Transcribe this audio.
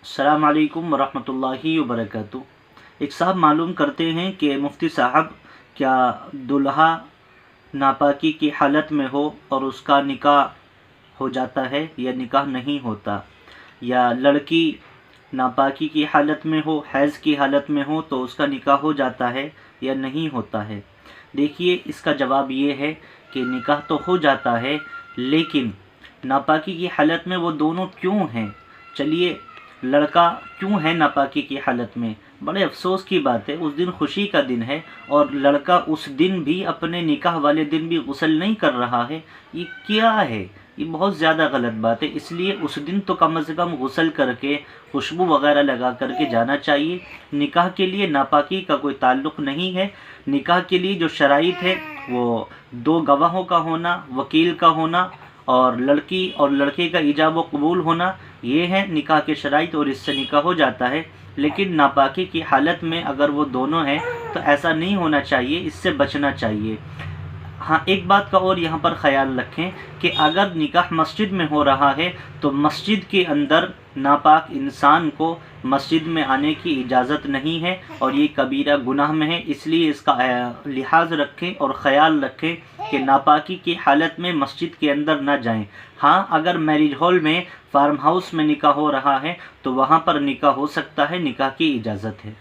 अस्सलाम वालेकुम वरहमतुल्लाहि वबरकातुहू। एक साहब मालूम करते हैं कि मुफ्ती साहब, क्या दुल्हा नापाकी की हालत में हो और उसका निकाह हो जाता है या निकाह नहीं होता, या लड़की नापाकी की हालत में हो, हैज़ की हालत में हो तो उसका निकाह हो जाता है या नहीं होता है। देखिए, इसका जवाब ये है कि निकाह तो हो जाता है, लेकिन नापाकी की हालत में वो दोनों क्यों हैं। चलिए, लड़का क्यों है नापाकी की हालत में। बड़े अफसोस की बात है, उस दिन खुशी का दिन है और लड़का उस दिन भी, अपने निकाह वाले दिन भी गुस्ल नहीं कर रहा है। ये क्या है, ये बहुत ज़्यादा गलत बात है। इसलिए उस दिन तो कम से कम गुस्ल करके, खुशबू वगैरह लगा करके जाना चाहिए। निकाह के लिए नापाकी का कोई ताल्लुक़ नहीं है। निकाह के लिए जो शराइत है वो 2 गवाहों का होना, वकील का होना और लड़की और लड़के का इजाब व कबूल होना, ये है निकाह के शराइत, और इससे निकाह हो जाता है। लेकिन नापाकी की हालत में अगर वो दोनों हैं तो ऐसा नहीं होना चाहिए, इससे बचना चाहिए। हाँ, एक बात का और यहाँ पर ख्याल रखें कि अगर निकाह मस्जिद में हो रहा है तो मस्जिद के अंदर नापाक इंसान को मस्जिद में आने की इजाज़त नहीं है और ये कबीरा गुनाह में है। इसलिए इसका लिहाज रखें और ख़याल रखें कि नापाकी की हालत में मस्जिद के अंदर ना जाएं। हाँ, अगर मैरिज हॉल में, फार्म हाउस में निकाह हो रहा है तो वहाँ पर निकाह हो सकता है, निकाह की इजाज़त है।